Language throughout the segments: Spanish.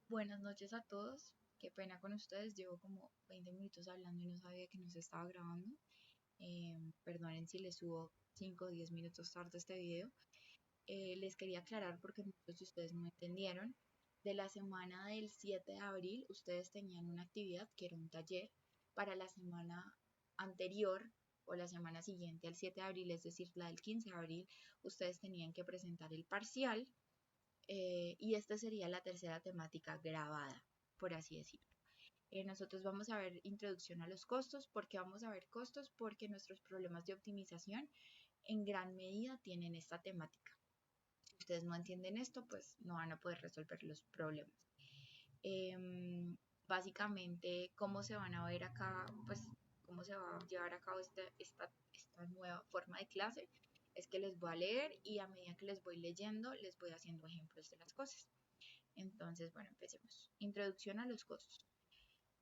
Buenas noches a todos. Qué pena con ustedes. Llevo como 20 minutos hablando y no sabía que no se estaba grabando. Perdonen si les subo 5 o 10 minutos tarde este video. Les quería aclarar porque muchos de ustedes no entendieron. De la semana del 7 de abril, ustedes tenían una actividad que era un taller. Para la semana anterior o la semana siguiente al 7 de abril, es decir, la del 15 de abril, ustedes tenían que presentar el parcial y esta sería la tercera temática grabada, por así decirlo. Nosotros vamos a ver introducción a los costos. ¿Por qué vamos a ver costos? Porque nuestros problemas de optimización en gran medida tienen esta temática. Si ustedes no entienden esto, pues no van a poder resolver los problemas. Básicamente, ¿cómo se van a ver acá? Pues, ¿cómo se va a llevar a cabo esta nueva forma de clase? Es que les voy a leer y a medida que les voy leyendo, les voy haciendo ejemplos de las cosas. Entonces, bueno, empecemos. Introducción a los costos.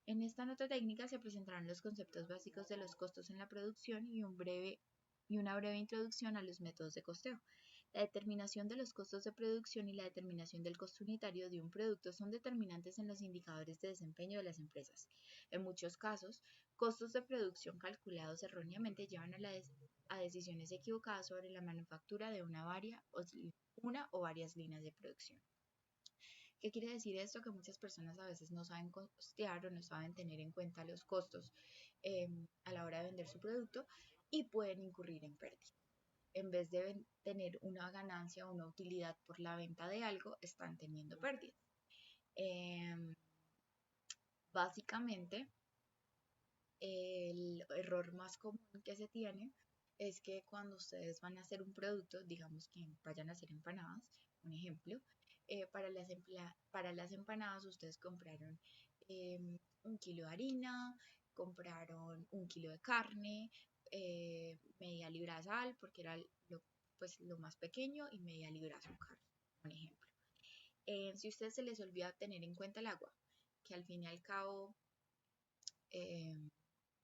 En esta nota técnica se presentarán los conceptos básicos de los costos en la producción y una breve introducción a los métodos de costeo. La determinación de los costos de producción y la determinación del costo unitario de un producto son determinantes en los indicadores de desempeño de las empresas. En muchos casos, costos de producción calculados erróneamente llevan a decisiones equivocadas sobre la manufactura de una o varias líneas de producción. ¿Qué quiere decir esto? Que muchas personas a veces no saben costear o no saben tener en cuenta los costos a la hora de vender su producto y pueden incurrir en pérdida. En vez de tener una ganancia o una utilidad por la venta de algo, están teniendo pérdidas. Básicamente, el error más común que se tiene es que cuando ustedes van a hacer un producto, digamos que vayan a hacer empanadas, un ejemplo, para las empanadas ustedes compraron eh, 1 kilo de harina, compraron 1 kilo de carne, media libra de sal, porque era lo más pequeño, y media libra de azúcar, un ejemplo. Si a ustedes se les olvida tener en cuenta el agua, que al fin y al cabo eh,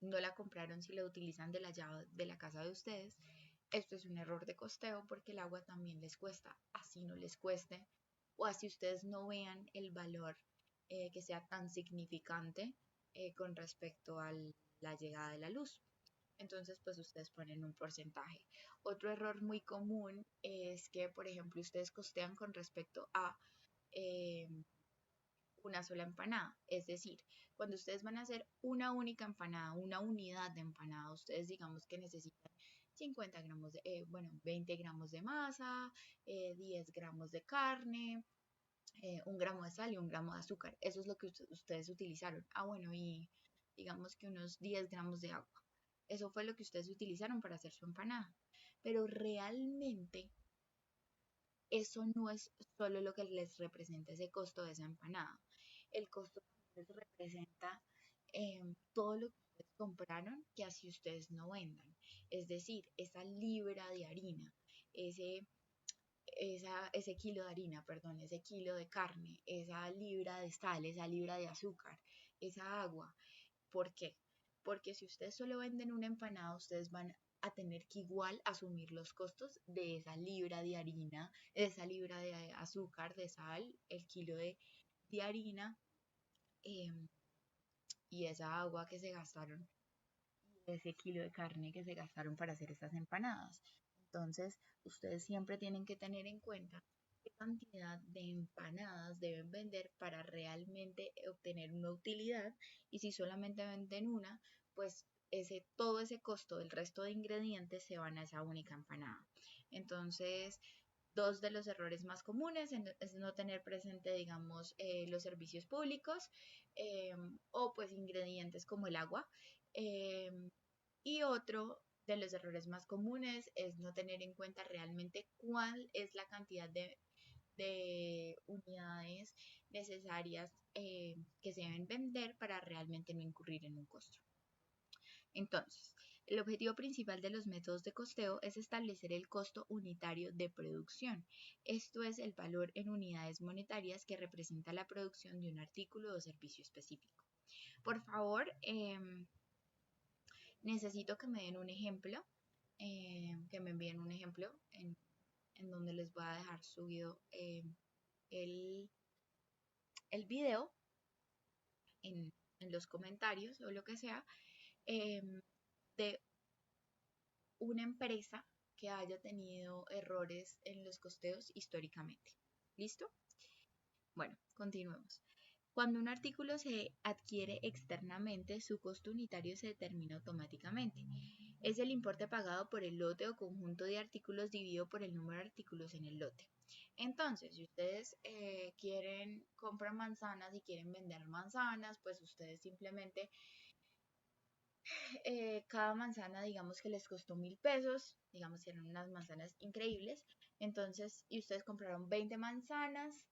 no la compraron si la utilizan de la llave de la casa de ustedes, esto es un error de costeo porque el agua también les cuesta, así no les cueste o así ustedes no vean el valor que sea tan significante con respecto a la llegada de la luz. Entonces, pues ustedes ponen un porcentaje. Otro error muy común es que, por ejemplo, ustedes costean con respecto a eh, una sola empanada. Es decir, cuando ustedes van a hacer una única empanada, una unidad de empanada, ustedes digamos que necesitan 50 gramos de, 20 gramos de masa, 10 gramos de carne, 1 gramo de sal y 1 gramo de azúcar. Eso es lo que ustedes utilizaron. Bueno, y digamos que unos 10 gramos de agua. Eso fue lo que ustedes utilizaron para hacer su empanada. Pero realmente eso no es solo lo que les representa ese costo de esa empanada. El costo les representa todo lo que ustedes compraron que así ustedes no vendan. Es decir, esa libra de harina, ese, ese kilo de harina, perdón, ese kilo de carne, esa libra de sal, esa libra de azúcar, esa agua. ¿Por qué? Porque si ustedes solo venden una empanada, ustedes van a tener que igual asumir los costos de esa libra de harina, de esa libra de azúcar, de sal, el kilo de harina eh, y esa agua que se gastaron, ese kilo de carne que se gastaron para hacer estas empanadas. Entonces, ustedes siempre tienen que tener en cuenta qué cantidad de empanadas deben vender para realmente obtener una utilidad y si solamente venden una, pues todo ese costo del resto de ingredientes se van a esa única empanada. Entonces, dos de los errores más comunes es no tener presente, digamos, los servicios públicos eh, o pues ingredientes como el agua. Eh, y otro de los errores más comunes es no tener en cuenta realmente cuál es la cantidad de unidades necesarias que se deben vender para realmente no incurrir en un costo. Entonces, el objetivo principal de los métodos de costeo es establecer el costo unitario de producción. Esto es el valor en unidades monetarias que representa la producción de un artículo o servicio específico. Por favor, necesito que me den un ejemplo, que me envíen un ejemplo en donde les voy a dejar subido el, el video en los comentarios o lo que sea, de una empresa que haya tenido errores en los costeos históricamente. ¿Listo? Bueno, continuemos. Cuando un artículo se adquiere externamente, su costo unitario se determina automáticamente. Es el importe pagado por el lote o conjunto de artículos dividido por el número de artículos en el lote. Entonces, si ustedes comprar manzanas y quieren vender manzanas, pues ustedes simplemente cada manzana, digamos que les costó 1.000 pesos, digamos que eran unas manzanas increíbles, entonces, y ustedes compraron 20 manzanas,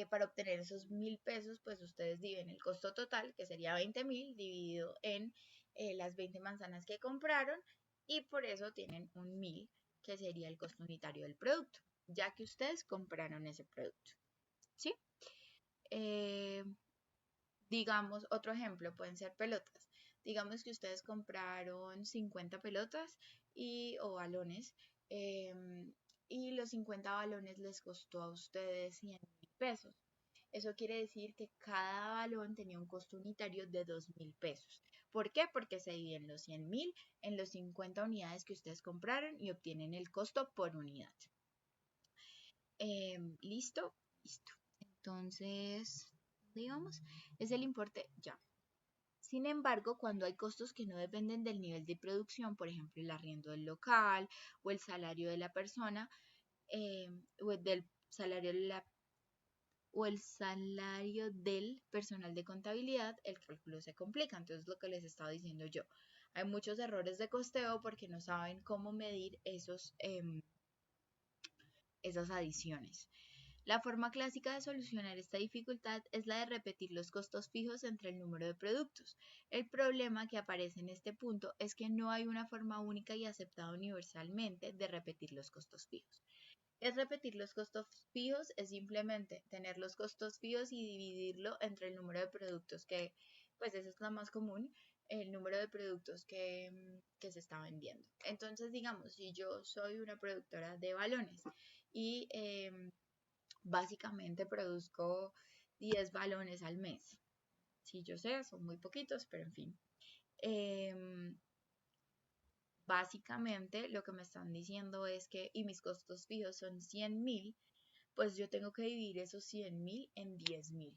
para obtener esos 1.000 pesos, pues ustedes dividen el costo total, que sería 20.000, dividido en las 20 manzanas que compraron, y por eso tienen un 1.000, que sería el costo unitario del producto, ya que ustedes compraron ese producto, ¿sí? Digamos, otro ejemplo, pueden ser pelotas. Digamos que ustedes compraron 50 pelotas o balones, y los 50 balones les costó a ustedes 100.000 pesos. Eso quiere decir que cada balón tenía un costo unitario de 2.000 pesos. ¿Por qué? Porque se dividen los 100.000 en los 50 unidades que ustedes compraron y obtienen el costo por unidad. ¿Listo? Listo. Entonces, digamos, es el importe ya. Sin embargo, cuando hay costos que no dependen del nivel de producción, por ejemplo, el arriendo del local o el salario de la persona, o del salario de la o el salario del personal de contabilidad, el cálculo se complica. Entonces, lo que les estaba diciendo yo, hay muchos errores de costeo porque no saben cómo medir esas adiciones. La forma clásica de solucionar esta dificultad es la de repetir los costos fijos entre el número de productos. El problema que aparece en este punto es que no hay una forma única y aceptada universalmente de repetir los costos fijos. Es repetir los costos fijos, es simplemente tener los costos fijos y dividirlo entre el número de productos que, pues eso es lo más común, el número de productos que se está vendiendo. Entonces, digamos, si yo soy una productora de balones y básicamente produzco 10 balones al mes. Si yo sé, son muy poquitos, pero en fin. Básicamente lo que me están diciendo es que, y mis costos fijos son 100.000, pues yo tengo que dividir esos 100.000 en 10.000.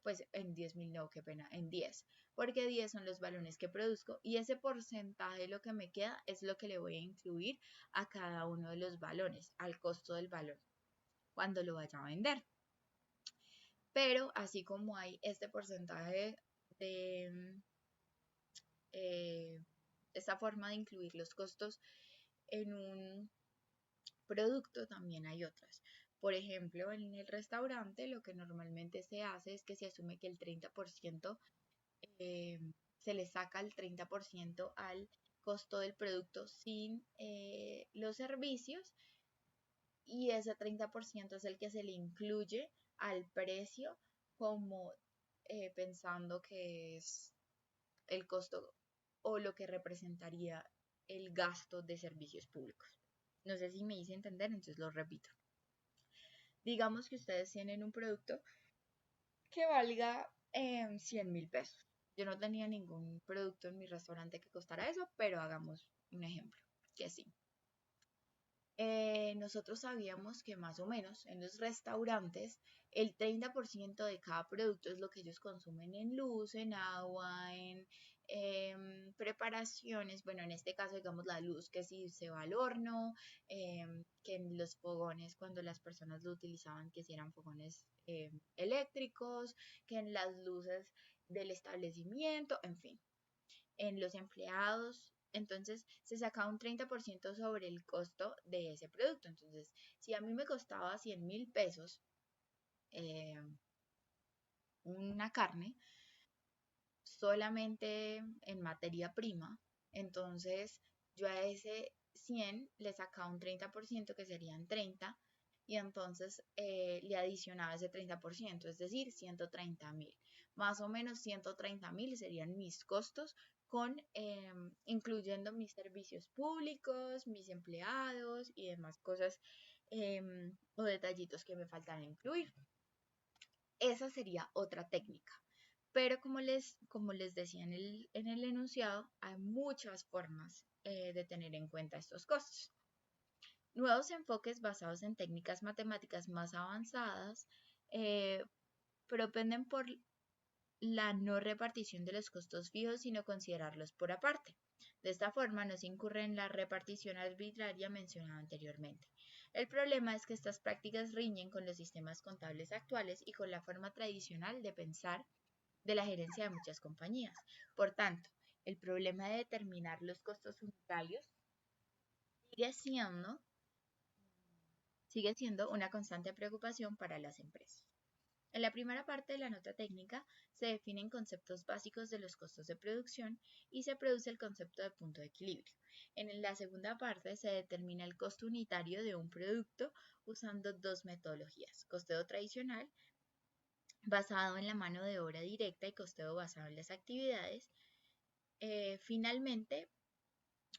Pues en 10.000 no, qué pena, en 10, porque 10 son los balones que produzco y ese porcentaje de lo que me queda es lo que le voy a incluir a cada uno de los balones, al costo del balón, cuando lo vaya a vender. Pero así como hay este porcentaje de esta forma de incluir los costos en un producto, también hay otras. Por ejemplo, en el restaurante lo que normalmente se hace es que se asume que el 30% se le saca el 30% al costo del producto sin los servicios, y ese 30% es el que se le incluye al precio como pensando que es el costo o lo que representaría el gasto de servicios públicos. No sé si me hice entender, entonces lo repito. Digamos que ustedes tienen un producto que valga 100.000 pesos. Yo no tenía ningún producto en mi restaurante que costara eso, pero hagamos un ejemplo, que sí. Nosotros sabíamos que más o menos en los restaurantes el 30% de cada producto es lo que ellos consumen en luz, en agua, en preparaciones. Bueno, en este caso, digamos la luz, que si se va al horno, que en los fogones, cuando las personas lo utilizaban, que si eran fogones eléctricos, que en las luces del establecimiento, en fin, en los empleados. Entonces se saca un 30% sobre el costo de ese producto. Entonces, si a mí me costaba 100.000 pesos una carne, solamente en materia prima, entonces yo a ese 100 le sacaba un 30%, que serían 30, y entonces le adicionaba ese 30%, es decir, 130.000. Más o menos 130.000 serían mis costos, incluyendo mis servicios públicos, mis empleados y demás cosas o detallitos que me faltan incluir. Esa sería otra técnica. Pero como les decía en el enunciado, hay muchas formas de tener en cuenta estos costos. Nuevos enfoques basados en técnicas matemáticas más avanzadas eh, propenden por la no repartición de los costos fijos, sino considerarlos por aparte. De esta forma no se incurre en la repartición arbitraria mencionada anteriormente. El problema es que estas prácticas riñen con los sistemas contables actuales y con la forma tradicional de pensar de la gerencia de muchas compañías. Por tanto, el problema de determinar los costos unitarios sigue siendo, sigue siendo una constante preocupación para las empresas. En la primera parte de la nota técnica se definen conceptos básicos de los costos de producción y se produce el concepto de punto de equilibrio. En la segunda parte se determina el costo unitario de un producto usando dos metodologías, costeo tradicional basado en la mano de obra directa y costeo basado en las actividades. Finalmente,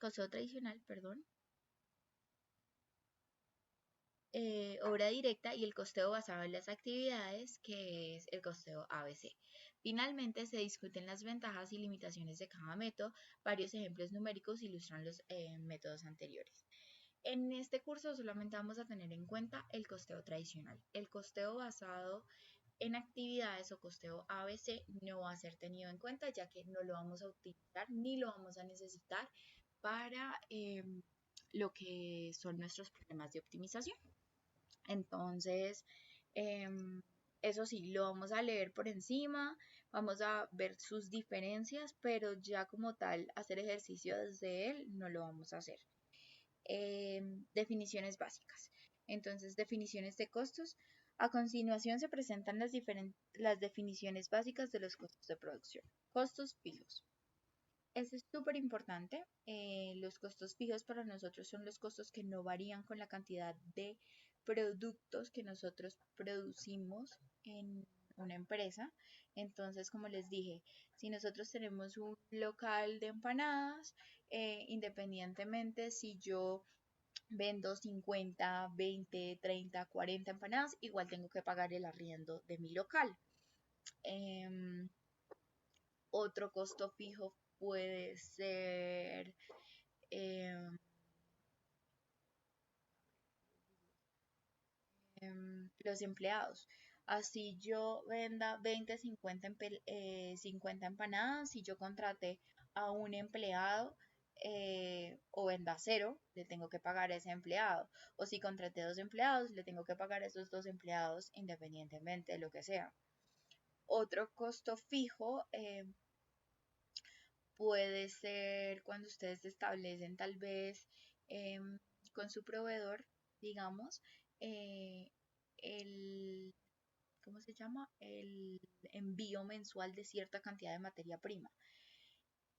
costeo tradicional, perdón, obra directa y el costeo basado en las actividades, que es el costeo ABC. Finalmente, se discuten las ventajas y limitaciones de cada método. Varios ejemplos numéricos ilustran los métodos anteriores. En este curso solamente vamos a tener en cuenta el costeo tradicional. El costeo basado en actividades o costeo ABC no va a ser tenido en cuenta, ya que no lo vamos a utilizar ni lo vamos a necesitar para lo que son nuestros problemas de optimización. Entonces, eso sí, lo vamos a leer por encima, vamos a ver sus diferencias, pero ya como tal, hacer ejercicio desde él no lo vamos a hacer. Definiciones básicas. Entonces, definiciones de costos. A continuación se presentan las definiciones básicas de los costos de producción. Costos fijos. Eso es súper importante. Los costos fijos para nosotros son los costos que no varían con la cantidad de productos que nosotros producimos en una empresa. Entonces, como les dije, si nosotros tenemos un local de empanadas, independientemente si yo vendo 50, 20, 30, 40 empanadas, igual tengo que pagar el arriendo de mi local. Otro costo fijo puede ser los empleados. Así yo venda 20, 50 empanadas, si yo contraté a un empleado o venda cero, le tengo que pagar a ese empleado. O si contraté dos empleados, le tengo que pagar a esos dos empleados independientemente de lo que sea. Otro costo fijo puede ser cuando ustedes establecen tal vez con su proveedor, digamos, eh, el, ¿cómo se llama? El envío mensual de cierta cantidad de materia prima.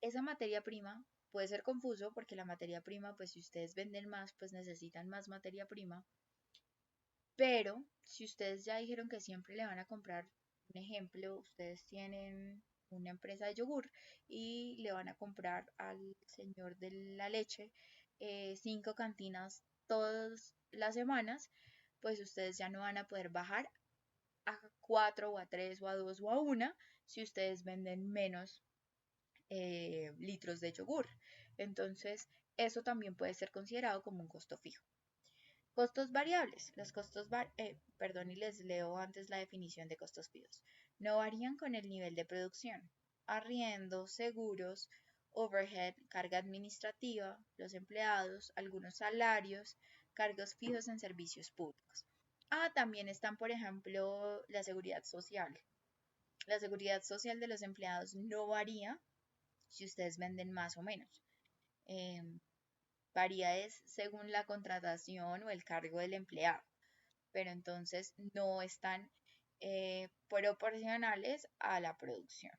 Esa materia prima puede ser confuso porque la materia prima, pues si ustedes venden más, pues necesitan más materia prima. Pero si ustedes ya dijeron que siempre le van a comprar, un ejemplo, ustedes tienen una empresa de yogur y le van a comprar al señor de la leche 5 cantinas todas las semanas, pues ustedes ya no van a poder bajar a 4 o a 3 o a 2 o a 1 si ustedes venden menos litros de yogur. Entonces, eso también puede ser considerado como un costo fijo. Costos variables. Los costos, perdón, y les leo antes la definición de costos fijos. No varían con el nivel de producción. Arriendo, seguros, overhead, carga administrativa, los empleados, algunos salarios, cargos fijos en servicios públicos. También están, por ejemplo, la seguridad social. La seguridad social de los empleados no varía si ustedes venden más o menos. Eh, Varía es según la contratación o el cargo del empleado, pero entonces no están proporcionales a la producción.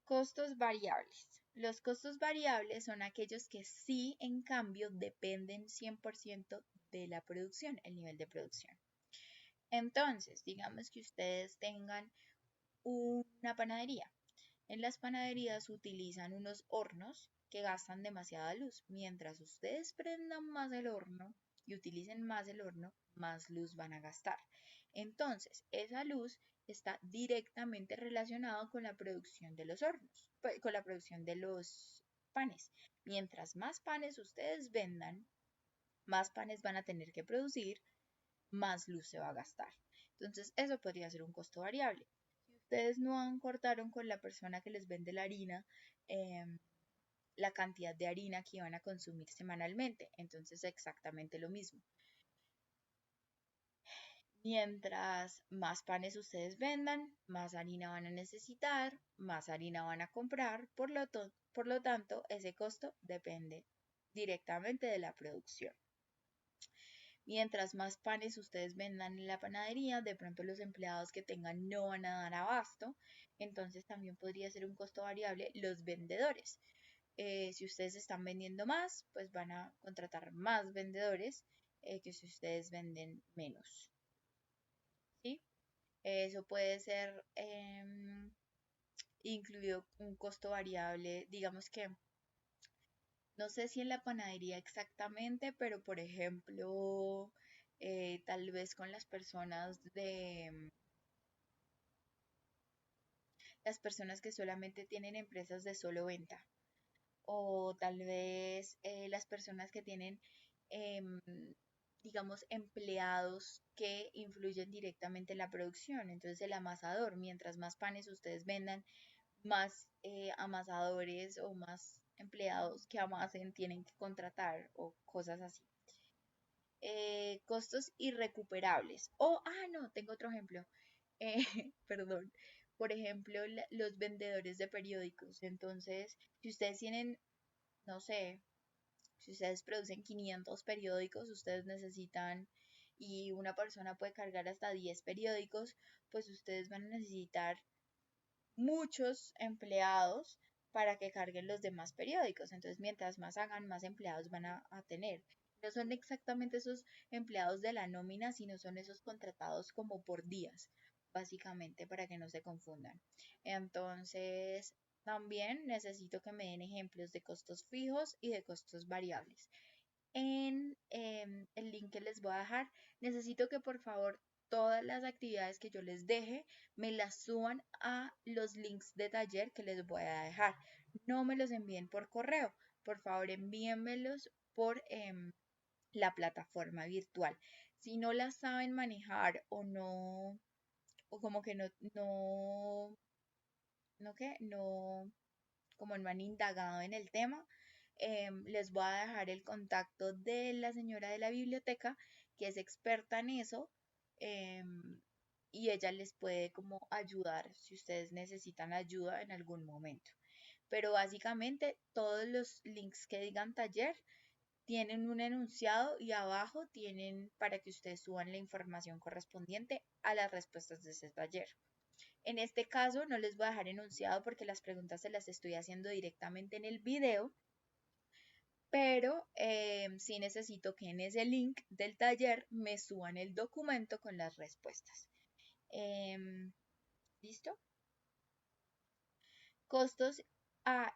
Costos variables. Los costos variables son aquellos que sí, en cambio, dependen 100% de la producción, el nivel de producción. Entonces, digamos que ustedes tengan una panadería. En las panaderías utilizan unos hornos que gastan demasiada luz. Mientras ustedes prendan más el horno, y utilicen más el horno, más luz van a gastar. Entonces, esa luz está directamente relacionada con la producción de los hornos, con la producción de los panes. Mientras más panes ustedes vendan, más panes van a tener que producir, más luz se va a gastar. Entonces, eso podría ser un costo variable. Si ustedes no cortaron con la persona que les vende la harina, la cantidad de harina que iban a consumir semanalmente, entonces exactamente lo mismo. Mientras más panes ustedes vendan, más harina van a necesitar, más harina van a comprar, por lo tanto, ese costo depende directamente de la producción. Mientras más panes ustedes vendan en la panadería, de pronto los empleados que tengan no van a dar abasto, entonces también podría ser un costo variable los vendedores. Si ustedes están vendiendo más, pues van a contratar más vendedores que si ustedes venden menos. ¿Sí? Eso puede ser incluido un costo variable, digamos que no sé si en la panadería exactamente, pero por ejemplo, tal vez con las personas que solamente tienen empresas de solo venta, o tal vez las personas que tienen, em, digamos, empleados que influyen directamente en la producción. Entonces el amasador, mientras más panes ustedes vendan, más amasadores o más empleados que amasen tienen que contratar o cosas así. Costos irrecuperables. No, tengo otro ejemplo. Perdón. Por ejemplo, los vendedores de periódicos. Entonces, si ustedes tienen, no sé, si ustedes producen 500 periódicos, ustedes necesitan, y una persona puede cargar hasta 10 periódicos, pues ustedes van a necesitar muchos empleados para que carguen los demás periódicos. Entonces, mientras más hagan, más empleados van a tener. No son exactamente esos empleados de la nómina, sino son esos contratados como por días, básicamente, para que no se confundan. Entonces, también necesito que me den ejemplos de costos fijos y de costos variables. En el link que les voy a dejar, necesito que por favor todas las actividades que yo les deje me las suban a los links de taller que les voy a dejar. No me los envíen por correo, por favor envíenmelos por la plataforma virtual. Si no las saben manejar o no, o como que no, como no han indagado en el tema, les voy a dejar el contacto de la señora de la biblioteca, que es experta en eso, y ella les puede como ayudar si ustedes necesitan ayuda en algún momento. Pero básicamente todos los links que digan taller tienen un enunciado y abajo tienen para que ustedes suban la información correspondiente a las respuestas de ese taller. En este caso no les voy a dejar enunciado porque las preguntas se las estoy haciendo directamente en el video, pero sí necesito que en ese link del taller me suban el documento con las respuestas. ¿Listo? Costos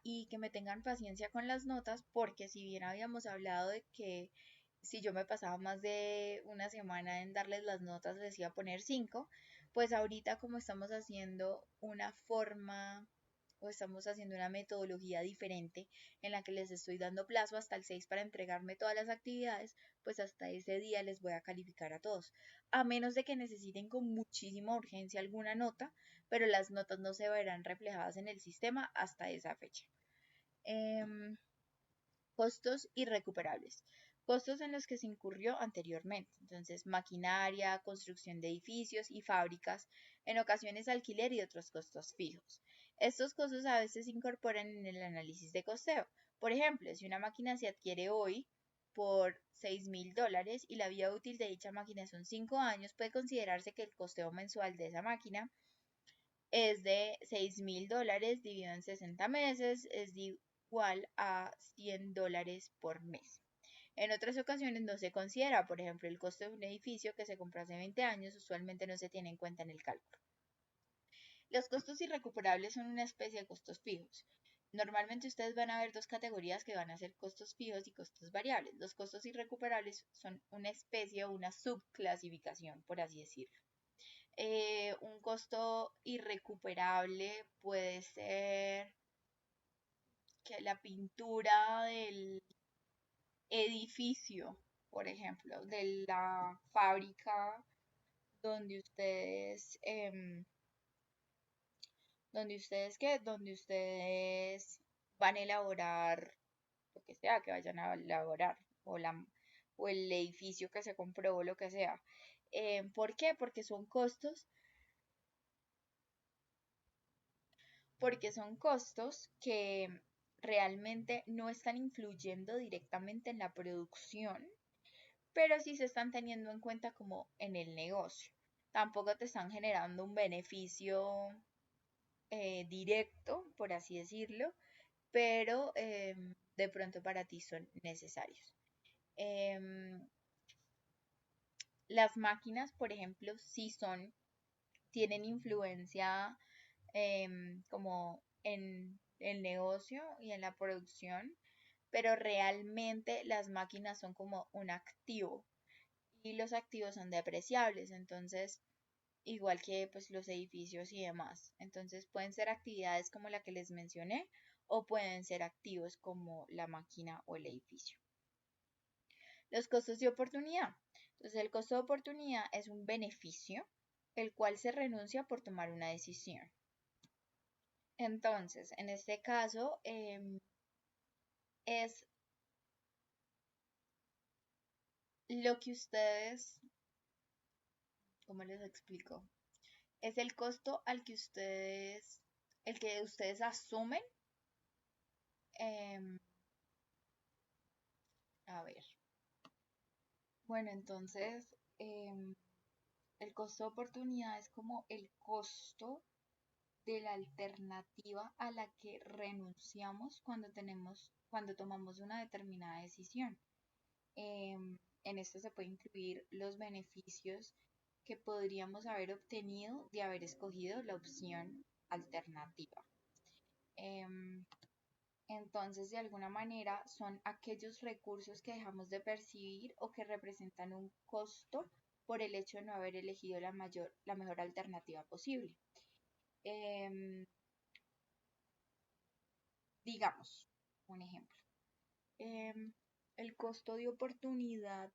y que me tengan paciencia con las notas, porque si bien habíamos hablado de que si yo me pasaba más de una semana en darles las notas les iba a poner 5, pues ahorita como estamos haciendo una forma o estamos haciendo una metodología diferente en la que les estoy dando plazo hasta el 6 para entregarme todas las actividades, pues hasta ese día les voy a calificar a todos. A menos de que necesiten con muchísima urgencia alguna nota, pero las notas no se verán reflejadas en el sistema hasta esa fecha. Costos irrecuperables. Costos en los que se incurrió anteriormente. Entonces, maquinaria, construcción de edificios y fábricas, en ocasiones alquiler y otros costos fijos. Estos costos a veces se incorporan en el análisis de costeo. Por ejemplo, si una máquina se adquiere hoy por $6,000 y la vida útil de dicha máquina son 5 años, puede considerarse que el costeo mensual de esa máquina es de $6,000 dividido en 60 meses, es igual a $100 por mes. En otras ocasiones no se considera, por ejemplo, el costo de un edificio que se compró hace 20 años, usualmente no se tiene en cuenta en el cálculo. Los costos irrecuperables son una especie de costos fijos. Normalmente ustedes van a ver dos categorías que van a ser costos fijos y costos variables. Los costos irrecuperables son una especie o una subclasificación, por así decirlo. Un costo irrecuperable puede ser que la pintura del edificio, por ejemplo, de la fábrica donde ustedes, donde ustedes van a elaborar lo que sea que vayan a elaborar, o el edificio que se compró, o lo que sea. ¿Por qué? Porque son costos que realmente no están influyendo directamente en la producción, pero sí se están teniendo en cuenta como en el negocio. Tampoco te están generando un beneficio directo, por así decirlo, pero de pronto para ti son necesarios. Em, las máquinas, por ejemplo, tienen influencia como en el negocio y en la producción, pero realmente las máquinas son como un activo y los activos son depreciables, entonces igual que pues los edificios y demás. Entonces pueden ser actividades como la que les mencioné o pueden ser activos como la máquina o el edificio. Los costos de oportunidad. Entonces el costo de oportunidad es un beneficio el cual se renuncia por tomar una decisión. Entonces, en este caso, es lo que ustedes, ¿cómo les explico? Es el costo el que ustedes asumen. em, a ver, bueno, entonces, el costo de oportunidad es como el costo de la alternativa a la que renunciamos cuando tomamos una determinada decisión. En esto se puede incluir los beneficios que podríamos haber obtenido de haber escogido la opción alternativa. Em, entonces, de alguna manera, son aquellos recursos que dejamos de percibir o que representan un costo por el hecho de no haber elegido la mejor alternativa posible. Em, digamos, un ejemplo. Em, el costo de oportunidad.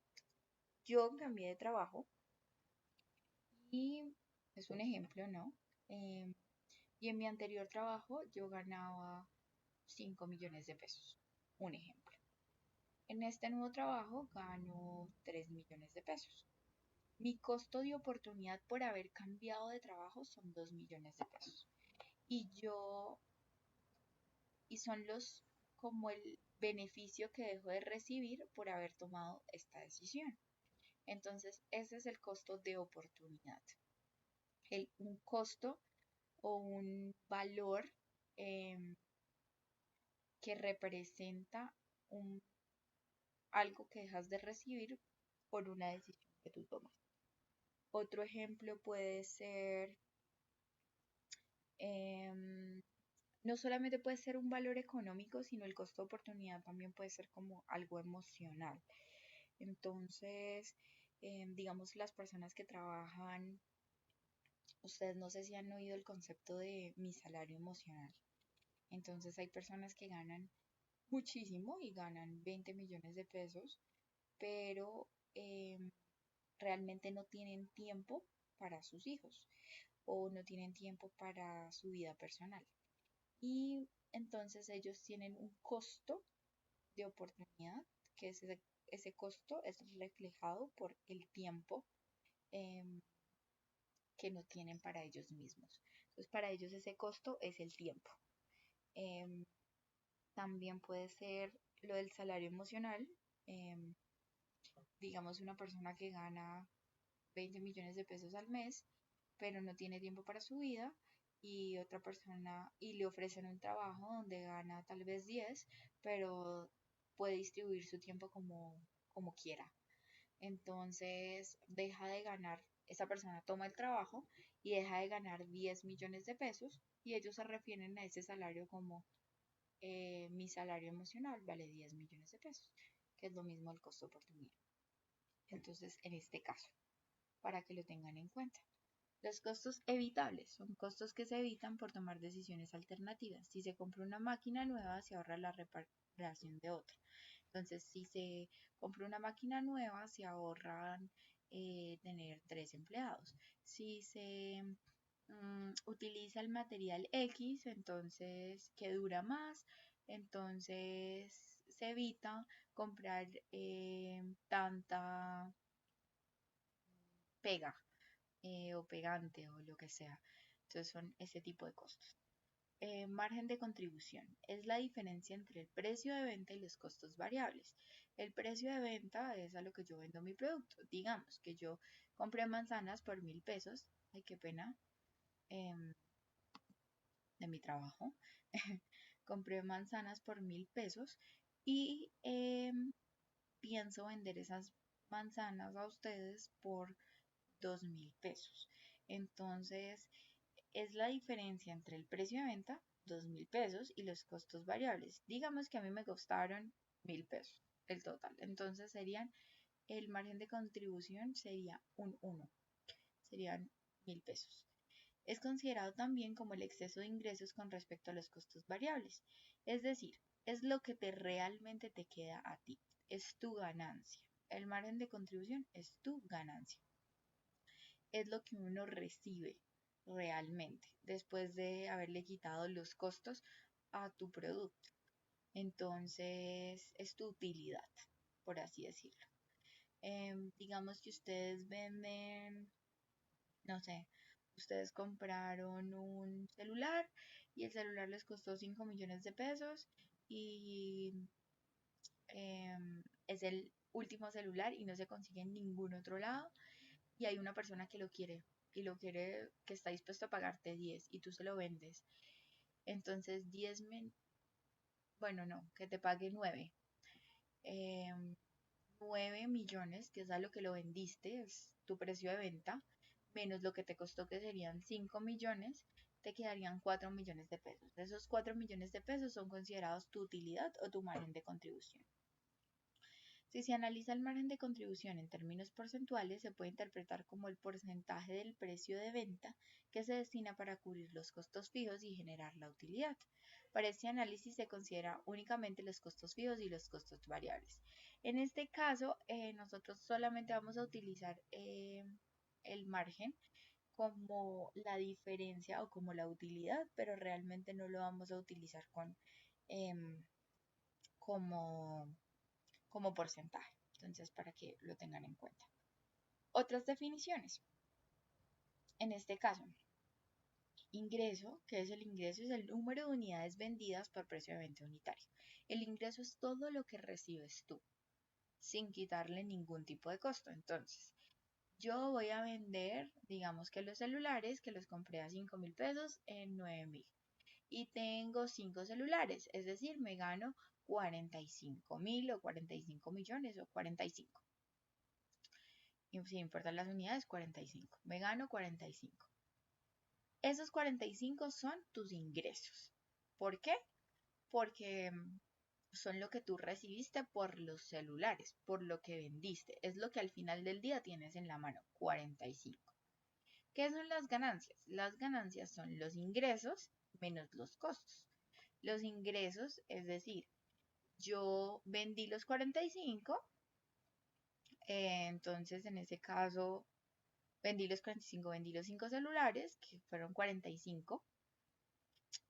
Yo cambié de trabajo y es un ejemplo, ¿no? Em, y en mi anterior trabajo yo ganaba 5 millones de pesos, un ejemplo. En este nuevo trabajo gano 3 millones de pesos. Mi costo de oportunidad por haber cambiado de trabajo son 2 millones de pesos. Y yo, y son como el beneficio que dejo de recibir por haber tomado esta decisión. Entonces, ese es el costo de oportunidad. Un costo o un valor eh, que representa algo que dejas de recibir por una decisión que tú tomas. Otro ejemplo puede ser, no solamente puede ser un valor económico, sino el costo de oportunidad también puede ser como algo emocional. Entonces, digamos, las personas que trabajan, ustedes no sé si han oído el concepto de mi salario emocional. Entonces hay personas que ganan muchísimo y ganan 20 millones de pesos, pero realmente no tienen tiempo para sus hijos o no tienen tiempo para su vida personal. Y entonces ellos tienen un costo de oportunidad, que ese costo es reflejado por el tiempo eh, que no tienen para ellos mismos. Entonces para ellos ese costo es el tiempo. Eh, también puede ser lo del salario emocional. eh, digamos una persona que gana 20 millones de pesos al mes, pero no tiene tiempo para su vida, y otra persona y le ofrecen un trabajo donde gana tal vez 10, pero puede distribuir su tiempo como quiera. Entonces deja de ganar, esa persona toma el trabajo y deja de ganar 10 millones de pesos y ellos se refieren a ese salario como mi salario emocional vale 10 millones de pesos, que es lo mismo el costo de oportunidad. Entonces, en este caso, para que lo tengan en cuenta. Los costos evitables son costos que se evitan por tomar decisiones alternativas. Si se compra una máquina nueva, se ahorra la reparación de otra. Entonces, si se compra una máquina nueva, se ahorran tener 3 empleados. Si se utiliza el material X, entonces que dura más, entonces se evita comprar tanta pega o pegante o lo que sea. Entonces son ese tipo de costos. Margen de contribución es la diferencia entre el precio de venta y los costos variables. El precio de venta es a lo que yo vendo mi producto. Digamos que yo compré manzanas por 1.000 pesos. Ay, qué pena. De mi trabajo. Compré manzanas por 1.000 pesos y pienso vender esas manzanas a ustedes por 2.000 pesos. Entonces, es la diferencia entre el precio de venta, 2.000 pesos, y los costos variables. Digamos que a mí me costaron 1.000 pesos el total. Entonces, el margen de contribución sería un 1, serían 1.000 pesos. Es considerado también como el exceso de ingresos con respecto a los costos variables. Es decir, es lo que realmente te queda a ti, es tu ganancia. El margen de contribución es tu ganancia. Es lo que uno recibe realmente después de haberle quitado los costos a tu producto. Entonces, es tu utilidad, por así decirlo. Digamos que ustedes venden, no sé, ustedes compraron un celular y el celular les costó 5 millones de pesos y es el último celular y no se consigue en ningún otro lado y hay una persona que lo quiere y lo quiere, que está dispuesto a pagarte 10 y tú se lo vendes. Entonces bueno, no, que te pague 9. 9 millones, que es a lo que lo vendiste, es tu precio de venta, menos lo que te costó, que serían 5 millones, te quedarían 4 millones de pesos. Esos 4 millones de pesos son considerados tu utilidad o tu margen de contribución. Si se analiza el margen de contribución en términos porcentuales, se puede interpretar como el porcentaje del precio de venta que se destina para cubrir los costos fijos y generar la utilidad. Para este análisis se considera únicamente los costos fijos y los costos variables. En este caso, nosotros solamente vamos a utilizar el margen como la diferencia o como la utilidad, pero realmente no lo vamos a utilizar em, como como porcentaje. Entonces, para que lo tengan en cuenta. Otras definiciones. En este caso, ingreso, ¿qué es el ingreso? Es el número de unidades vendidas por precio de venta unitario. El ingreso es todo lo que recibes tú, sin quitarle ningún tipo de costo. Entonces, yo voy a vender, digamos que los celulares, que los compré a 5.000 pesos en 9.000. Y tengo 5 celulares, es decir, me gano 45.000 o 45 millones o 45. Y sin importar las unidades, 45. Me gano 45. Esos 45 son tus ingresos. ¿Por qué? Porque son lo que tú recibiste por los celulares, por lo que vendiste. Es lo que al final del día tienes en la mano, 45. ¿Qué son las ganancias? Las ganancias son los ingresos menos los costos. Los ingresos, es decir, yo vendí los 45, entonces en ese caso vendí los 45, vendí los 5 celulares, que fueron 45,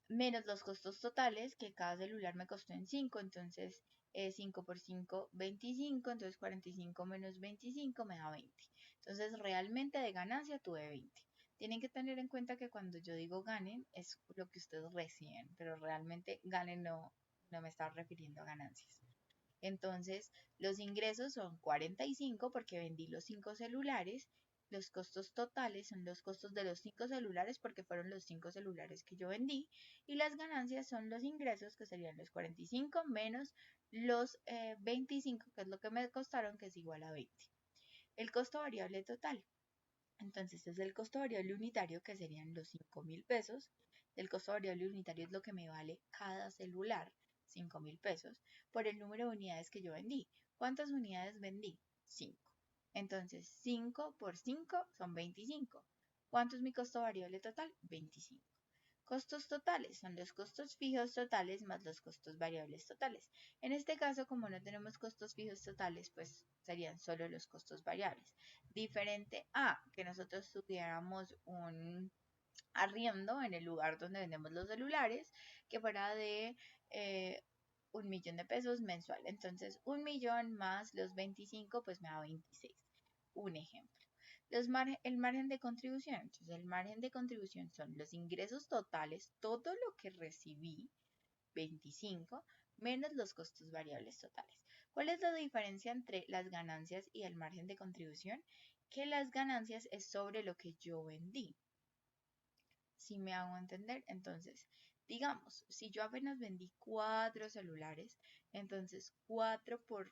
menos los costos totales, que cada celular me costó en 5, entonces 5 por 5, 25, entonces 45 menos 25 me da 20. Entonces realmente de ganancia tuve 20. Tienen que tener en cuenta que cuando yo digo ganen es lo que ustedes reciben, pero realmente ganen no me está refiriendo a ganancias. Entonces, los ingresos son 45 porque vendí los 5 celulares. Los costos totales son los costos de los 5 celulares porque fueron los 5 celulares que yo vendí. Y las ganancias son los ingresos, que serían los 45 menos los 25, que es lo que me costaron, que es igual a 20. El costo variable total. Entonces es el costo variable unitario, que serían los 5.000 pesos. El costo variable unitario es lo que me vale cada celular. 5.000 pesos por el número de unidades que yo vendí. ¿Cuántas unidades vendí? 5. Entonces, 5 por 5 son 25. ¿Cuánto es mi costo variable total? 25. Costos totales son los costos fijos totales más los costos variables totales. En este caso, como no tenemos costos fijos totales, pues serían solo los costos variables. Diferente a que nosotros tuviéramos un arriendo en el lugar donde vendemos los celulares, que fuera de 1.000.000 de pesos mensual. Entonces, 1.000.000 más los 25, pues me da 26. Un ejemplo. El margen de contribución. Entonces, el margen de contribución son los ingresos totales, todo lo que recibí, 25, menos los costos variables totales. ¿Cuál es la diferencia entre las ganancias y el margen de contribución? Que las ganancias es sobre lo que yo vendí. Si me hago entender, entonces, digamos, si yo apenas vendí 4 celulares, entonces 4 por,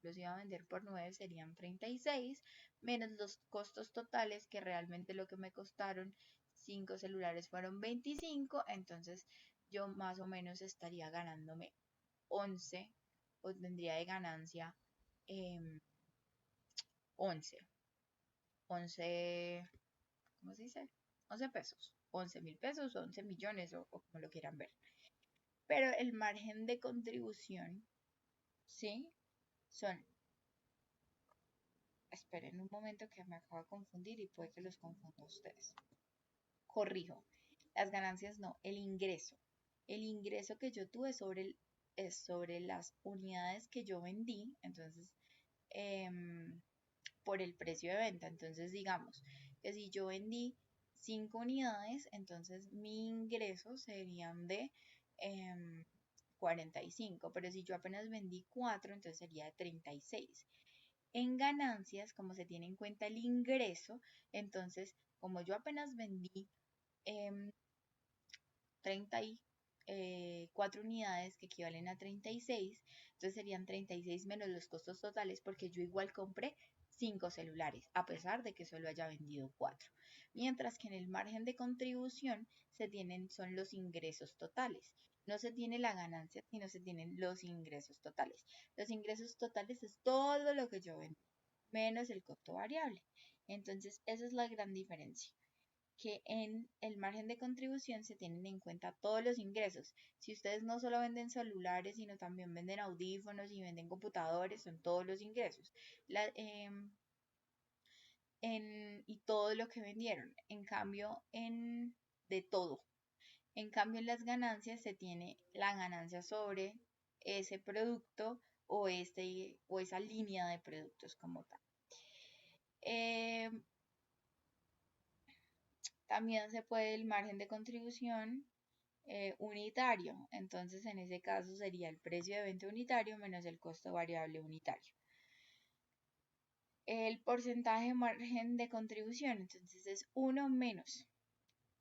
los iba a vender por 9 serían 36, menos los costos totales, que realmente lo que me costaron 5 celulares fueron 25, entonces yo más o menos estaría ganándome 11, o tendría de ganancia 11, 11, ¿cómo se dice? 11 pesos, 11.000 pesos, 11 millones o como lo quieran ver. Pero el margen de contribución, ¿sí? Son, esperen un momento que me acabo de confundir y puede que los confunda a ustedes. Corrijo, las ganancias no, el ingreso. El ingreso que yo tuve es sobre las unidades que yo vendí, entonces, por el precio de venta. Entonces, digamos que si yo vendí 5 unidades, entonces mi ingreso serían de 45, pero si yo apenas vendí 4, entonces sería de 36. En ganancias, como se tiene en cuenta el ingreso, entonces, como yo apenas vendí 34 unidades que equivalen a 36, entonces serían 36 menos los costos totales, porque yo igual compré 5 celulares, a pesar de que solo haya vendido 4. Mientras que en el margen de contribución son los ingresos totales. No se tiene la ganancia, sino se tienen los ingresos totales. Los ingresos totales es todo lo que yo vendí, menos el costo variable. Entonces, esa es la gran diferencia, que en el margen de contribución se tienen en cuenta todos los ingresos. Si ustedes no solo venden celulares, sino también venden audífonos y venden computadores, son todos los ingresos. Y todo lo que vendieron. En cambio, de todo. En cambio, en las ganancias se tiene la ganancia sobre ese producto o esa línea de productos como tal. También se puede el margen de contribución unitario. Entonces, en ese caso sería el precio de venta unitario menos el costo variable unitario. El porcentaje de margen de contribución, entonces es 1 menos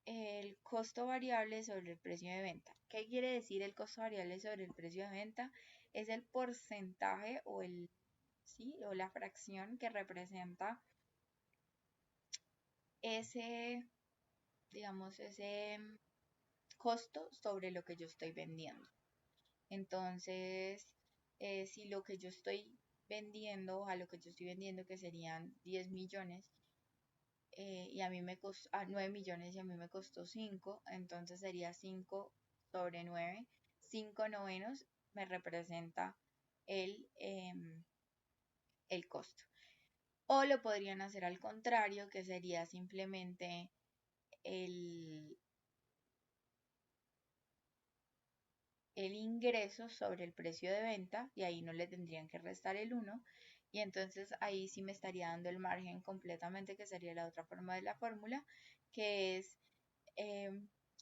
el costo variable sobre el precio de venta. ¿Qué quiere decir el costo variable sobre el precio de venta? Es el porcentaje o la fracción que representa ese, digamos, ese costo sobre lo que yo estoy vendiendo. Entonces, si lo que yo estoy vendiendo, a lo que yo estoy vendiendo, que serían 10 millones, y a mí me costó 9 millones y a mí me costó 5, entonces sería 5 sobre 9, 5 novenos me representa el costo. O lo podrían hacer al contrario, que sería simplemente el ingreso sobre el precio de venta, y ahí no le tendrían que restar el 1, y entonces ahí sí me estaría dando el margen completamente, que sería la otra forma de la fórmula, que es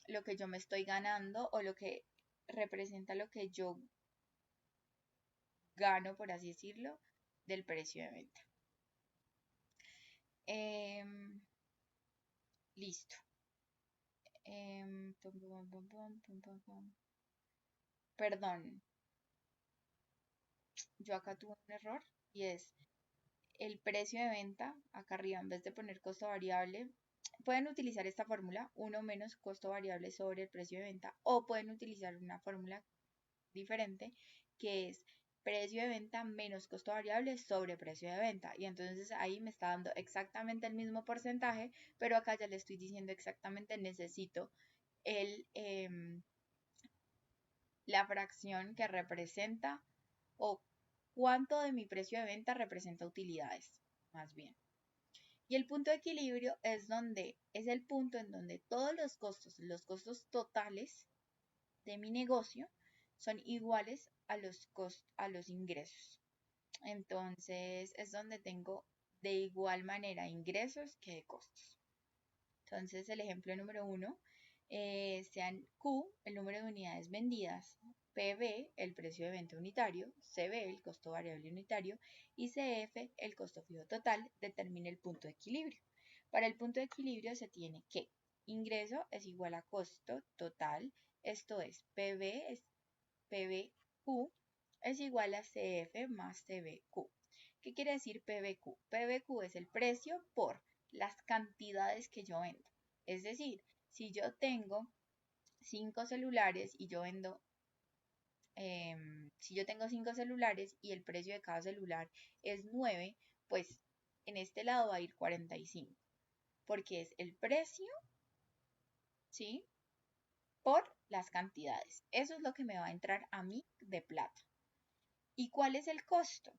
lo que yo me estoy ganando o lo que representa lo que yo gano, por así decirlo, del precio de venta. Listo. Perdón, yo acá tuve un error y es el precio de venta, acá arriba en vez de poner costo variable, pueden utilizar esta fórmula, 1 menos costo variable sobre el precio de venta, o pueden utilizar una fórmula diferente, que es precio de venta menos costo variable sobre precio de venta. Y entonces ahí me está dando exactamente el mismo porcentaje, pero acá ya le estoy diciendo exactamente necesito el, la fracción que representa o cuánto de mi precio de venta representa utilidades, más bien. Y el punto de equilibrio es el punto en donde todos los costos totales de mi negocio son iguales a los ingresos. Entonces es donde tengo de igual manera ingresos que costos. Entonces el ejemplo número 1, sean Q, el número de unidades vendidas, PV, el precio de venta unitario, CB, el costo variable unitario, y CF, el costo fijo total, determine el punto de equilibrio. Para el punto de equilibrio se tiene que ingreso es igual a costo total, esto es PBQ es igual a CF más CBQ. ¿Qué quiere decir PBQ? PBQ es el precio por las cantidades que yo vendo. Es decir, si yo tengo 5 celulares y yo vendo, si yo tengo 5 celulares y el precio de cada celular es 9, pues en este lado va a ir 45, porque es el precio, ¿sí? Por las cantidades. Eso es lo que me va a entrar a mí de plata. ¿Y cuál es el costo?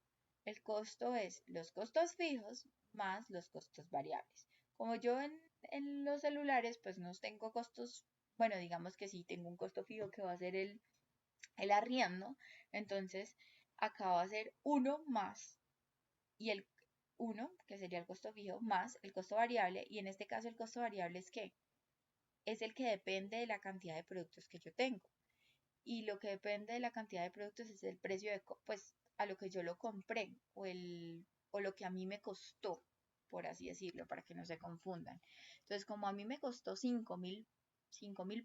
El costo es los costos fijos más los costos variables. Como yo en los celulares pues no tengo costos, bueno, digamos que sí tengo un costo fijo que va a ser el arriendo, entonces acá va a ser 1 más y el 1, que sería el costo fijo, más el costo variable, y en este caso el costo variable es ¿qué? Es el que depende de la cantidad de productos que yo tengo. Y lo que depende de la cantidad de productos es el precio de, pues, a lo que yo lo compré o lo que a mí me costó, por así decirlo, para que no se confundan. Entonces, como a mí me costó 5.000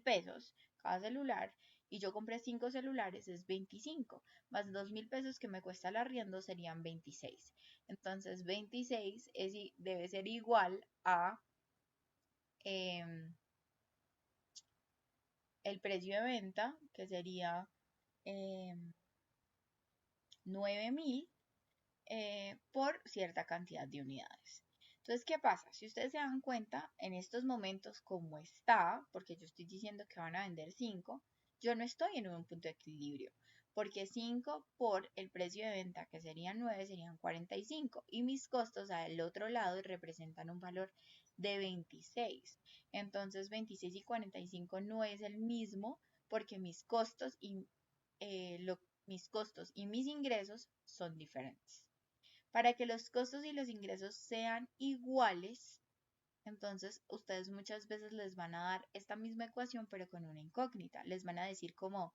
pesos cada celular y yo compré 5 celulares, es 25, más 2.000 pesos que me cuesta el arriendo serían 26. Entonces, 26 debe ser igual a el precio de venta, que sería 9.000 por cierta cantidad de unidades. Entonces, ¿qué pasa? Si ustedes se dan cuenta, en estos momentos, como está, porque yo estoy diciendo que van a vender 5, yo no estoy en un punto de equilibrio, porque 5 por el precio de venta, que serían 9, serían 45, y mis costos al otro lado representan un valor de 26. Entonces, 26 y 45 no es el mismo, porque mis costos y mis ingresos son diferentes. Para que los costos y los ingresos sean iguales, entonces ustedes muchas veces les van a dar esta misma ecuación pero con una incógnita. Les van a decir como,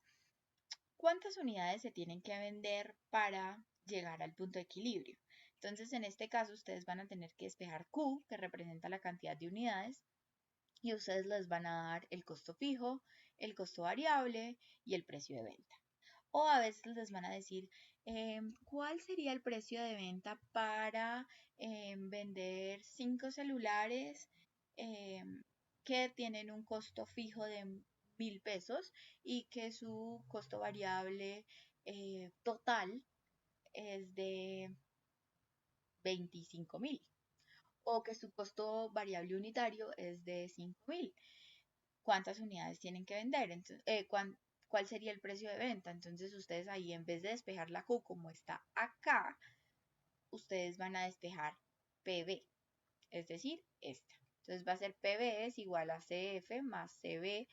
¿cuántas unidades se tienen que vender para llegar al punto de equilibrio? Entonces en este caso ustedes van a tener que despejar Q, que representa la cantidad de unidades, y ustedes les van a dar el costo fijo, el costo variable y el precio de venta. O a veces les van a decir, ¿cuál sería el precio de venta para vender 5 celulares que tienen un costo fijo de 1.000 pesos y que su costo variable total es de 25.000? O que su costo variable unitario es de 5.000. ¿Cuántas unidades tienen que vender? Entonces, ¿cuál sería el precio de venta? Entonces ustedes ahí en vez de despejar la Q como está acá, ustedes van a despejar PB, es decir, esta. Entonces va a ser PB es igual a CF más CB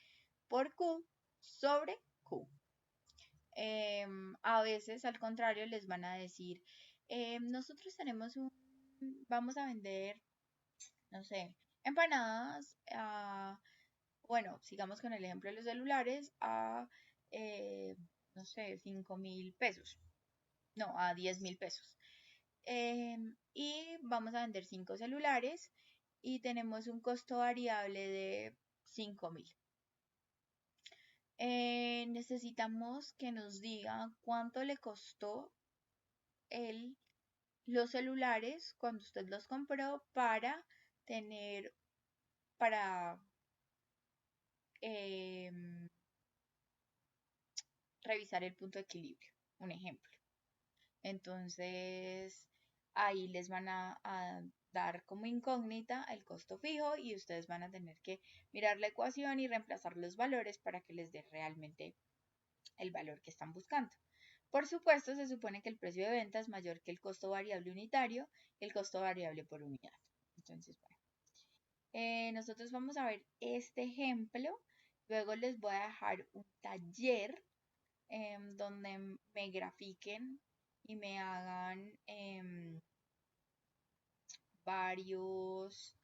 por Q sobre Q. A veces al contrario les van a decir, nosotros vamos a vender, no sé, empanadas bueno, sigamos con el ejemplo de los celulares, no sé, 5.000 pesos, no, a 10.000 pesos. Y vamos a vender 5 celulares y tenemos un costo variable de 5.000. Necesitamos que nos diga cuánto le costó los celulares cuando usted los compró para tener, para revisar el punto de equilibrio, un ejemplo. Entonces, ahí les van a dar como incógnita el costo fijo y ustedes van a tener que mirar la ecuación y reemplazar los valores para que les dé realmente el valor que están buscando. Por supuesto, se supone que el precio de venta es mayor que el costo variable unitario y el costo variable por unidad. Entonces, bueno, nosotros vamos a ver este ejemplo. Luego les voy a dejar un taller donde me grafiquen y me hagan varios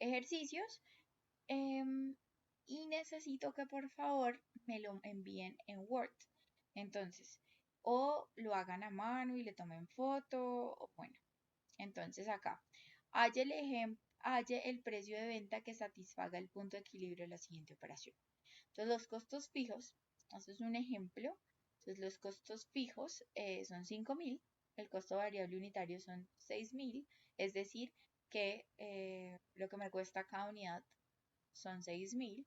ejercicios y necesito que por favor me lo envíen en Word. Entonces, o lo hagan a mano y le tomen foto, o bueno, entonces acá, halle el precio de venta que satisfaga el punto de equilibrio de la siguiente operación. Entonces, los costos fijos, esto es un ejemplo. Entonces, los costos fijos son 5.000, el costo variable unitario son 6.000, es decir, que lo que me cuesta cada unidad son 6.000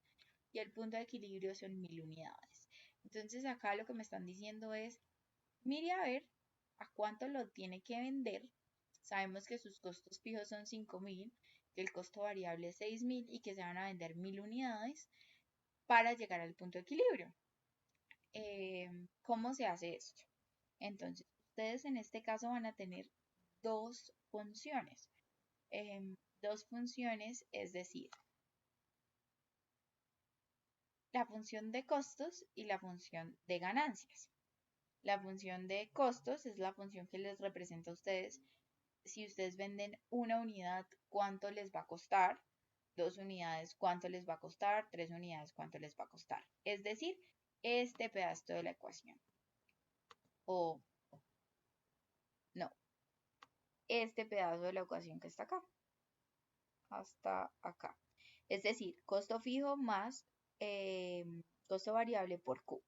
y el punto de equilibrio son 1.000 unidades. Entonces, acá lo que me están diciendo es, mire a ver a cuánto lo tiene que vender. Sabemos que sus costos fijos son 5.000, que el costo variable es 6.000 y que se van a vender 1.000 unidades para llegar al punto de equilibrio. ¿Cómo se hace esto? Entonces, ustedes en este caso van a tener dos funciones. Dos funciones, es decir, la función de costos y la función de ganancias. La función de costos es la función que les representa a ustedes. Si ustedes venden una unidad, ¿cuánto les va a costar? 2 unidades, ¿cuánto les va a costar? 3 unidades, ¿cuánto les va a costar? Es decir, este pedazo de la ecuación. O no, este pedazo de la ecuación que está acá. Hasta acá. Es decir, costo fijo más costo variable por Q.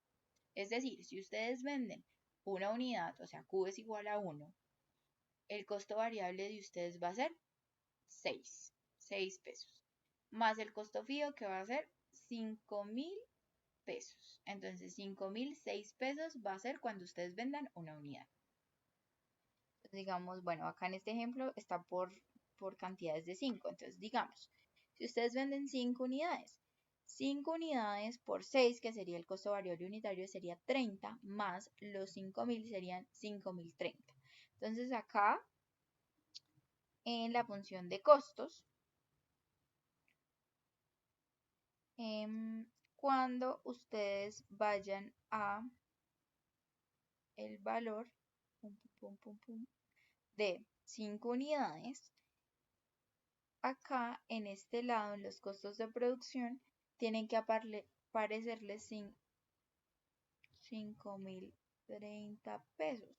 Es decir, si ustedes venden una unidad, o sea, Q es igual a 1, el costo variable de ustedes va a ser 6 pesos. Más el costo fijo que va a ser 5.000 pesos. Entonces, 5.006 pesos va a ser cuando ustedes vendan una unidad. Entonces, digamos, bueno, acá en este ejemplo está por cantidades de 5. Entonces, digamos, si ustedes venden 5 unidades, 5 unidades por 6, que sería el costo variable unitario, sería 30, más los 5.000 serían 5.030. Entonces, acá en la función de costos, cuando ustedes vayan a el valor de 5 unidades, acá en este lado, en los costos de producción, tienen que aparecerles 5.030 pesos.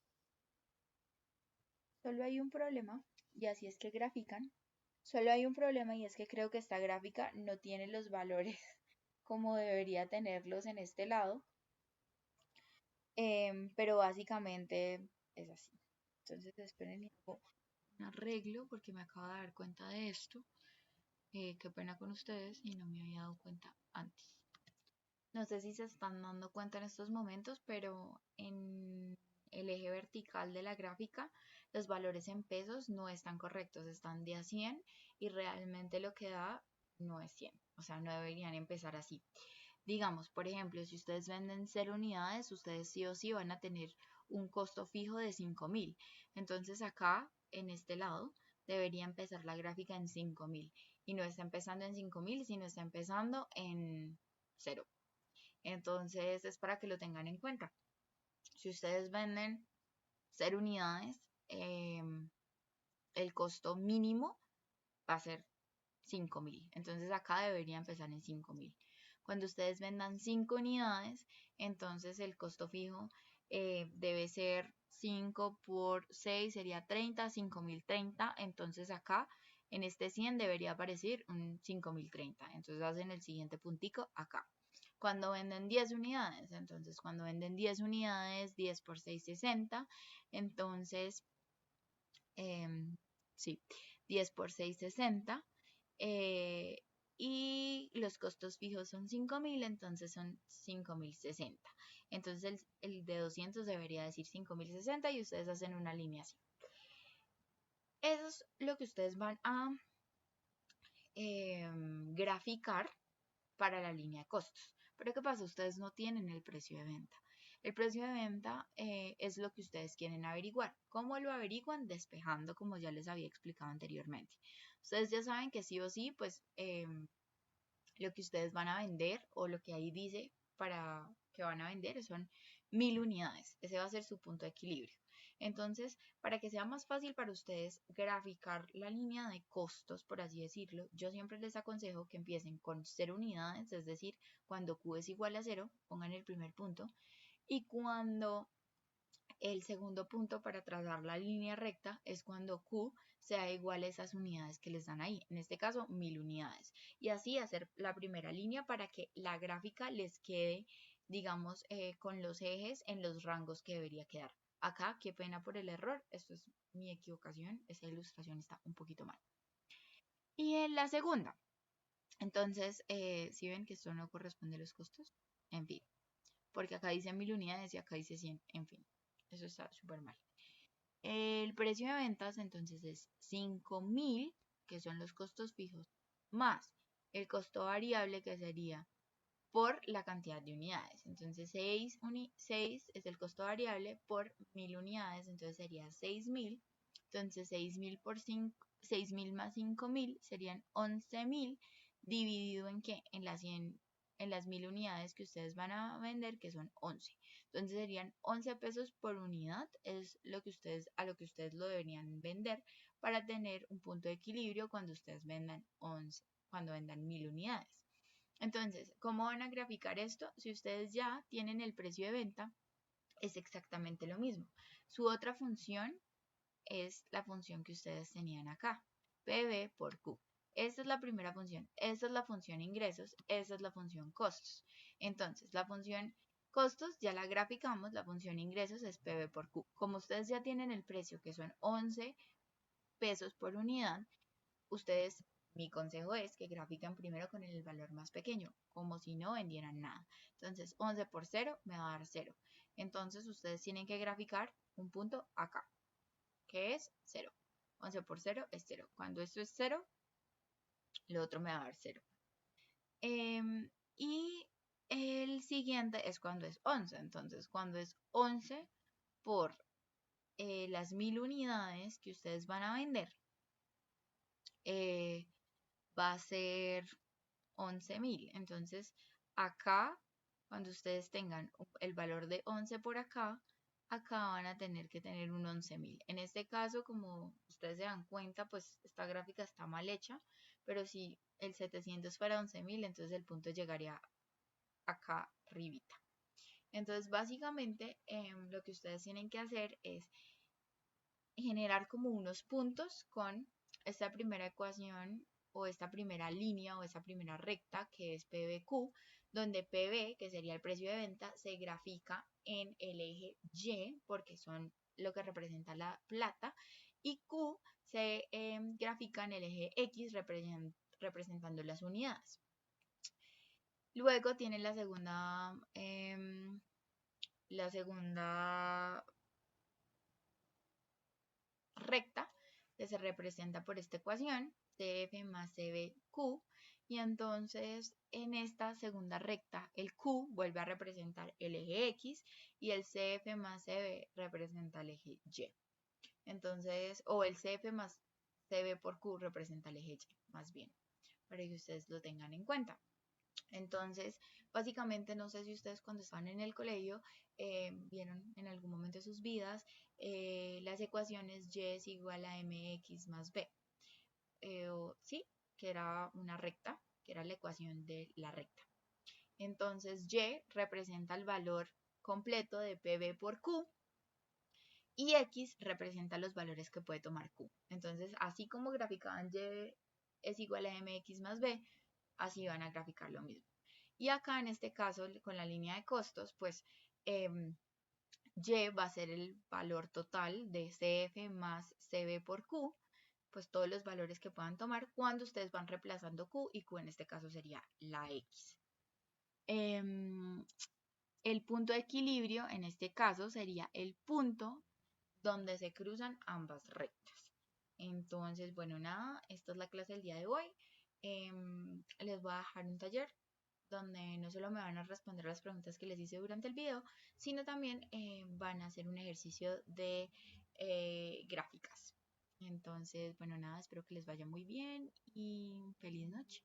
Solo hay un problema, y así es que grafican. Solo hay un problema y es que creo que esta gráfica no tiene los valores como debería tenerlos en este lado. Pero básicamente es así. Entonces esperen y hago un arreglo porque me acabo de dar cuenta de esto. Qué pena con ustedes y no me había dado cuenta antes. No sé si se están dando cuenta en estos momentos, pero en el eje vertical de la gráfica los valores en pesos no están correctos, están de a 100 y realmente lo que da no es 100, o sea, no deberían empezar así. Digamos, por ejemplo, si ustedes venden 0 unidades, ustedes sí o sí van a tener un costo fijo de 5.000. Entonces acá, en este lado, debería empezar la gráfica en 5.000. Y no está empezando en 5.000, sino está empezando en 0. Entonces es para que lo tengan en cuenta. Si ustedes venden 0 unidades, el costo mínimo va a ser 5.000. Entonces acá debería empezar en 5.000. Cuando ustedes vendan 5 unidades, entonces el costo fijo debe ser 5 por 6, sería 30, 5.030. Entonces acá en este 100 debería aparecer un 5.030. Entonces hacen el siguiente puntico acá. Cuando venden 10 unidades, entonces cuando venden 10 unidades, 10 por 6, 60. Entonces, sí, 10 por 6, 60. Y los costos fijos son 5.000, entonces son 5.060. Entonces el de 200 debería decir 5060 y ustedes hacen una línea así. Eso es lo que ustedes van a graficar para la línea de costos. Pero ¿qué pasa? Ustedes no tienen el precio de venta. El precio de venta es lo que ustedes quieren averiguar. ¿Cómo lo averiguan? Despejando, como ya les había explicado anteriormente. Ustedes ya saben que sí o sí, pues lo que ustedes van a vender o lo que ahí dice para que van a vender son 1000 unidades. Ese va a ser su punto de equilibrio. Entonces, para que sea más fácil para ustedes graficar la línea de costos, por así decirlo, yo siempre les aconsejo que empiecen con 0 unidades, es decir, cuando Q es igual a 0, pongan el primer punto, y cuando el segundo punto para trazar la línea recta es cuando Q sea igual a esas unidades que les dan ahí, en este caso 1000 unidades. Y así hacer la primera línea para que la gráfica les quede, digamos, con los ejes en los rangos que debería quedar. Acá, qué pena por el error, esto es mi equivocación, esa ilustración está un poquito mal. Y en la segunda, entonces, si ven que esto no corresponde a los costos, en fin, porque acá dice 1000 unidades y acá dice 100, en fin, eso está súper mal. El precio de ventas entonces es 5000, que son los costos fijos, más el costo variable que sería por la cantidad de unidades. Entonces 6 es el costo variable por 1000 unidades, entonces sería 6000. Entonces 6000 por 5, 6000 más 5000 serían 11000 dividido en qué? En las 100, en las 1000 unidades que ustedes van a vender, que son 11. Entonces serían 11 pesos por unidad, es lo que ustedes, a lo que ustedes lo deberían vender para tener un punto de equilibrio cuando ustedes vendan 11, cuando vendan 1000 unidades. Entonces, ¿cómo van a graficar esto? Si ustedes ya tienen el precio de venta, es exactamente lo mismo. Su otra función es la función que ustedes tenían acá, PV por Q. Esta es la primera función, esta es la función ingresos, esta es la función costos. Entonces, la función costos ya la graficamos, la función ingresos es PV por Q. Como ustedes ya tienen el precio, que son 11 pesos por unidad, ustedes, mi consejo es que grafiquen primero con el valor más pequeño, como si no vendieran nada. Entonces, 11 por 0 me va a dar 0. Entonces, ustedes tienen que graficar un punto acá, que es 0. 11 por 0 es 0. Cuando esto es 0, lo otro me va a dar 0. Y el siguiente es cuando es 11. Entonces, cuando es 11 por las 1000 unidades que ustedes van a vender, va a ser 11.000. Entonces, acá, cuando ustedes tengan el valor de 11 por acá, acá van a tener que tener un 11.000. En este caso, como ustedes se dan cuenta, pues esta gráfica está mal hecha, pero si el 700 fuera 11.000, entonces el punto llegaría acá arribita. Entonces, básicamente, lo que ustedes tienen que hacer es generar como unos puntos con esta primera ecuación o esta primera línea o esta primera recta que es PBQ, donde PB, que sería el precio de venta, se grafica en el eje Y porque son lo que representa la plata y Q se grafica en el eje X representando las unidades. Luego tiene la segunda recta que se representa por esta ecuación, CF más CBQ, y entonces en esta segunda recta el Q vuelve a representar el eje X y el CF más CB representa el eje Y. Entonces, o el CF más CB por Q representa el eje Y, más bien, para que ustedes lo tengan en cuenta. Entonces, básicamente, no sé si ustedes cuando estaban en el colegio vieron en algún momento de sus vidas las ecuaciones Y es igual a mx más b. Sí, que era una recta, que era la ecuación de la recta. Entonces, Y representa el valor completo de PB por Q y X representa los valores que puede tomar Q. Entonces, así como graficaban Y es igual a mx más b, así van a graficar lo mismo. Y acá en este caso, con la línea de costos, pues Y va a ser el valor total de CF más CB por Q, pues todos los valores que puedan tomar cuando ustedes van reemplazando Q y Q en este caso sería la X. El punto de equilibrio en este caso sería el punto donde se cruzan ambas rectas. Entonces, bueno, nada, esta es la clase del día de hoy. Les voy a dejar un taller donde no solo me van a responder las preguntas que les hice durante el video, sino también van a hacer un ejercicio de gráficas. Entonces, bueno, nada, espero que les vaya muy bien y feliz noche.